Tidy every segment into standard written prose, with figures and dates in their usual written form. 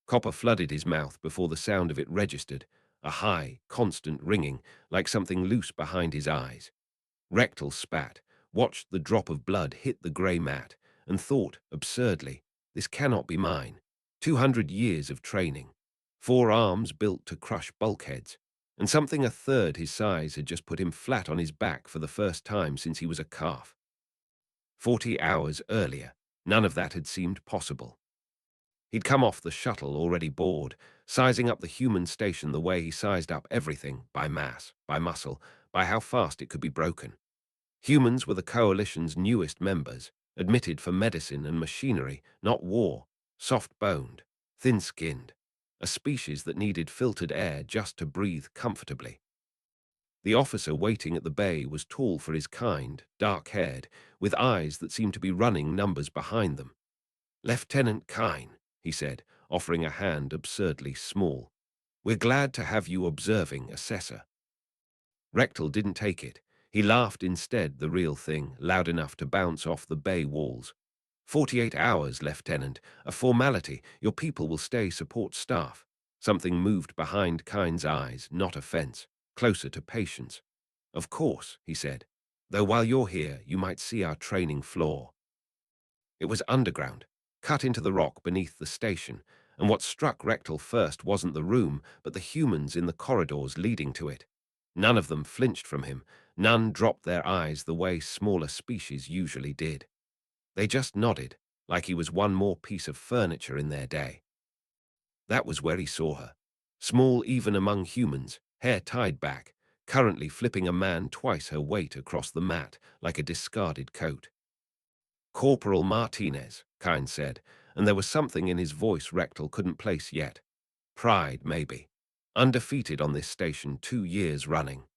Copper flooded his mouth before the sound of it registered, a high, constant ringing, like something loose behind his eyes. Rectal spat, watched the drop of blood hit the grey mat, and thought, absurdly, this cannot be mine. 200 years of training, 4 arms built to crush bulkheads, and something a third his size had just put him flat on his back for the first time since he was a calf. 40 hours earlier, none of that had seemed possible. He'd come off the shuttle already bored, sizing up the human station the way he sized up everything, by mass, by muscle, by how fast it could be broken. Humans were the coalition's newest members, admitted for medicine and machinery, not war, soft-boned, thin-skinned, a species that needed filtered air just to breathe comfortably. The officer waiting at the bay was tall for his kind, dark-haired, with eyes that seemed to be running numbers behind them. "Lieutenant Kine," he said, offering a hand absurdly small. "We're glad to have you observing, assessor." Rectal didn't take it. He laughed instead, the real thing, loud enough to bounce off the bay walls. 48 hours, Lieutenant. A formality. Your people will stay support staff." Something moved behind Kine's eyes, not offense, closer to patience. "Of course," he said. "Though while you're here, you might see our training floor." It was underground, cut into the rock beneath the station, and what struck Rectal first wasn't the room, but the humans in the corridors leading to it. None of them flinched from him, none dropped their eyes the way smaller species usually did. They just nodded, like he was one more piece of furniture in their day. That was where he saw her, small even among humans, hair tied back, currently flipping a man twice her weight across the mat like a discarded coat. "Corporal Martinez," Kine said, and there was something in his voice Rectal couldn't place yet. Pride, maybe. Undefeated on this station 2 years running.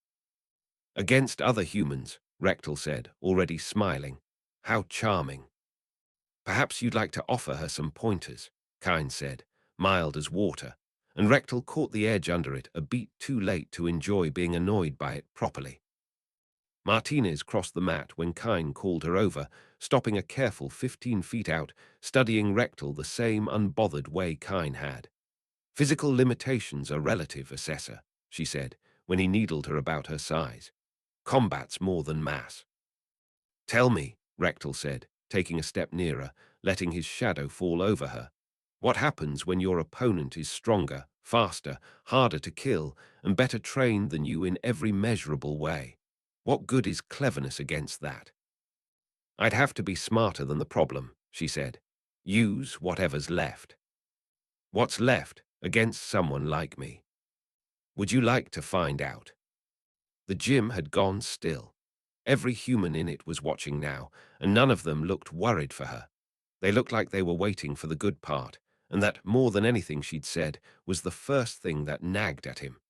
"Against other humans," Rectal said, already smiling. "How charming." "Perhaps you'd like to offer her some pointers," Kine said, mild as water, and Rectal caught the edge under it a beat too late to enjoy being annoyed by it properly. Martinez crossed the mat when Kine called her over, stopping a careful 15 feet out, studying Rectal the same unbothered way Kine had. "Physical limitations are relative, assessor," she said, when he needled her about her size. "Combat's more than mass." "Tell me," Rectal said, taking a step nearer, letting his shadow fall over her. "What happens when your opponent is stronger, faster, harder to kill, and better trained than you in every measurable way? What good is cleverness against that?" "I'd have to be smarter than the problem," she said. "Use whatever's left." "What's left against someone like me?" "Would you like to find out?" The gym had gone still. Every human in it was watching now, and none of them looked worried for her. They looked like they were waiting for the good part, and that, more than anything she'd said, was the first thing that nagged at him.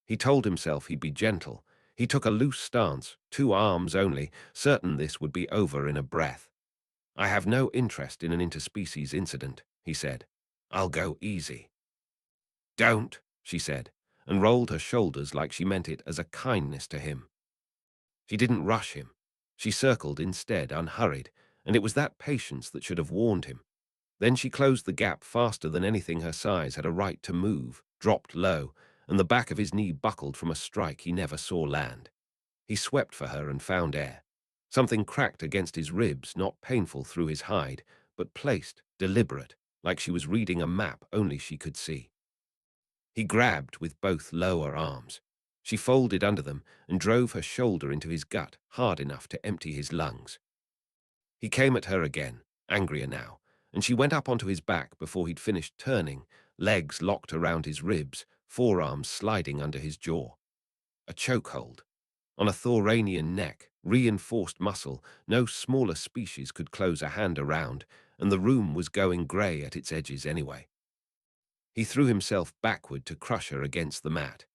He told himself he'd be gentle. He took a loose stance, 2 arms only, certain this would be over in a breath. "I have no interest in an interspecies incident," he said. "I'll go easy." "Don't," she said, and rolled her shoulders like she meant it as a kindness to him. She didn't rush him. She circled instead, unhurried, and it was that patience that should have warned him. Then she closed the gap faster than anything her size had a right to move, dropped low, and the back of his knee buckled from a strike he never saw land. He swept for her and found air. Something cracked against his ribs, not painful through his hide, but placed, deliberate, like she was reading a map only she could see. He grabbed with both lower arms. She folded under them and drove her shoulder into his gut hard enough to empty his lungs. He came at her again, angrier now, and she went up onto his back before he'd finished turning, legs locked around his ribs, forearms sliding under his jaw. A chokehold. On a Thoranian neck, reinforced muscle, no smaller species could close a hand around, and the room was going grey at its edges anyway. He threw himself backward to crush her against the mat.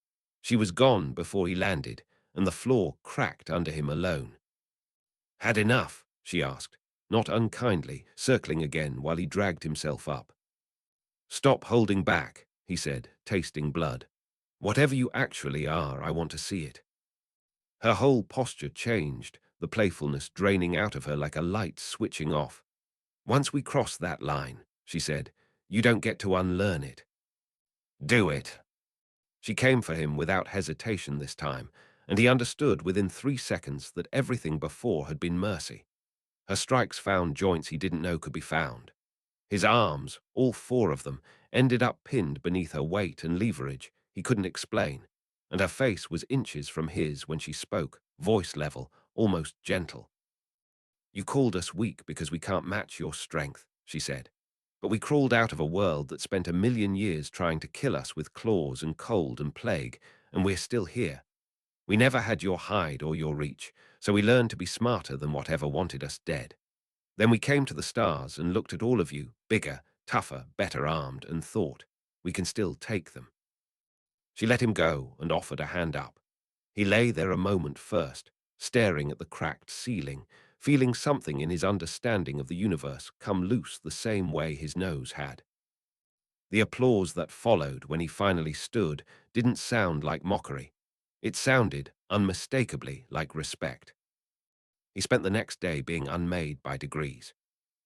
She was gone before he landed, and the floor cracked under him alone. "Had enough?" she asked, not unkindly, circling again while he dragged himself up. "Stop holding back," he said, tasting blood. "Whatever you actually are, I want to see it." Her whole posture changed, the playfulness draining out of her like a light switching off. "Once we cross that line," she said, You don't get to unlearn it. Do it. She came for him without hesitation this time, and he understood within 3 seconds that everything before had been mercy. Her strikes found joints he didn't know could be found. His arms, all four of them, ended up pinned beneath her weight and leverage he couldn't explain, and her face was inches from his when she spoke, voice level, almost gentle. You called us weak because we can't match your strength, she said. But we crawled out of a world that spent 1,000,000 years trying to kill us with claws and cold and plague, and we're still here. We never had your hide or your reach, so we learned to be smarter than whatever wanted us dead. Then we came to the stars and looked at all of you, bigger, tougher, better armed, and thought, we can still take them. She let him go and offered a hand up. He lay there a moment first, staring at the cracked ceiling, feeling something in his understanding of the universe come loose the same way his nose had. The applause that followed when he finally stood didn't sound like mockery. It sounded, unmistakably, like respect. He spent the next day being unmade by degrees.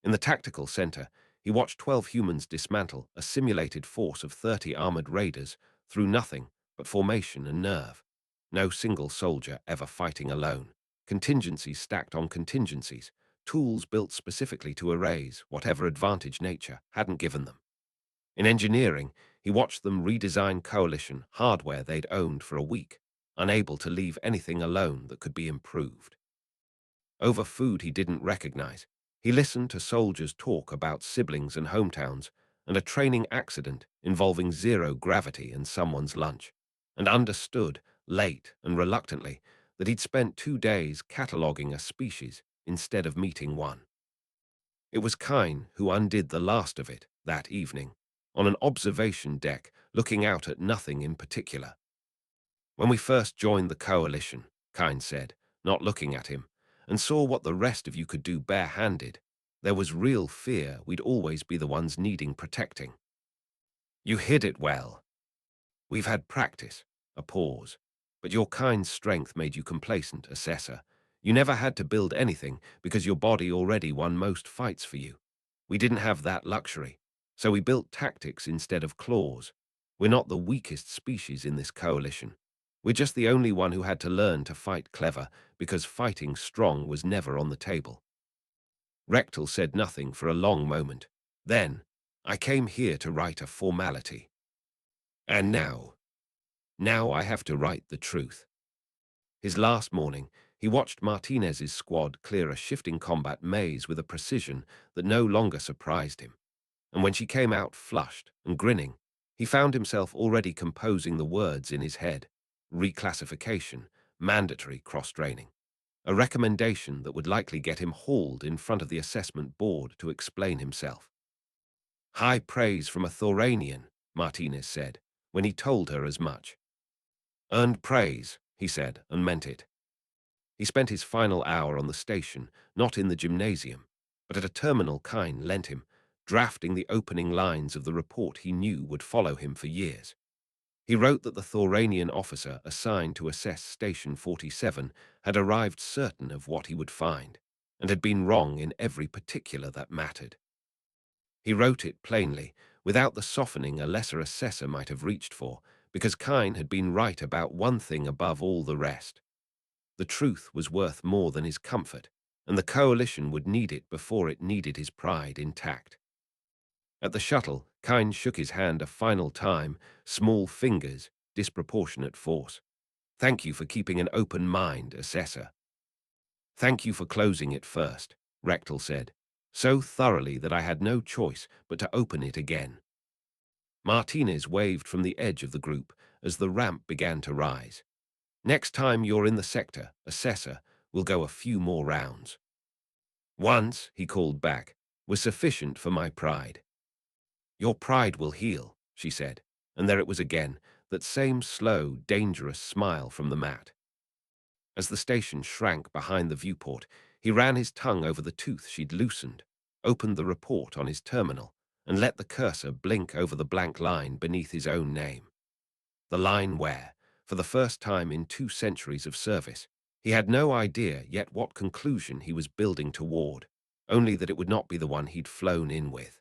In the tactical center, he watched 12 humans dismantle a simulated force of 30 armored raiders through nothing but formation and nerve. No single soldier ever fighting alone. Contingencies stacked on contingencies, tools built specifically to erase whatever advantage nature hadn't given them. In engineering, he watched them redesign coalition hardware they'd owned for a week, unable to leave anything alone that could be improved. Over food he didn't recognize, he listened to soldiers talk about siblings and hometowns and a training accident involving zero gravity and someone's lunch, and understood, late and reluctantly, that he'd spent 2 days cataloging a species instead of meeting one. It was Kine who undid the last of it that evening, on an observation deck looking out at nothing in particular. When we first joined the coalition, Kine said, not looking at him, and saw what the rest of you could do bare-handed, there was real fear we'd always be the ones needing protecting. You hid it well. We've had practice, a pause, but your kind strength made you complacent, assessor. You never had to build anything because your body already won most fights for you. We didn't have that luxury, so we built tactics instead of claws. We're not the weakest species in this coalition. We're just the only one who had to learn to fight clever because fighting strong was never on the table. Rectal said nothing for a long moment. Then, I came here to write a formality. And now I have to write the truth. His last morning, he watched Martinez's squad clear a shifting combat maze with a precision that no longer surprised him. And when she came out flushed and grinning, he found himself already composing the words in his head. Reclassification, mandatory cross-training. A recommendation that would likely get him hauled in front of the assessment board to explain himself. High praise from a Thoranian, Martinez said, when he told her as much. Earned praise, he said, and meant it. He spent his final hour on the station, not in the gymnasium, but at a terminal Kine lent him, drafting the opening lines of the report he knew would follow him for years. He wrote that the Thoranian officer assigned to assess Station 47 had arrived certain of what he would find, and had been wrong in every particular that mattered. He wrote it plainly, without the softening a lesser assessor might have reached for, because Kine had been right about one thing above all the rest. The truth was worth more than his comfort, and the coalition would need it before it needed his pride intact. At the shuttle, Kine shook his hand a final time, small fingers, disproportionate force. Thank you for keeping an open mind, assessor. Thank you for closing it first, Rectal said, so thoroughly that I had no choice but to open it again. Martinez waved from the edge of the group as the ramp began to rise. Next time you're in the sector, assessor, we'll go a few more rounds. Once, he called back, was sufficient for my pride. Your pride will heal, she said, and there it was again, that same slow, dangerous smile from the mat. As the station shrank behind the viewport, he ran his tongue over the tooth she'd loosened, opened the report on his terminal, and let the cursor blink over the blank line beneath his own name. The line where, for the first time in 2 centuries of service, he had no idea yet what conclusion he was building toward, only that it would not be the one he'd flown in with.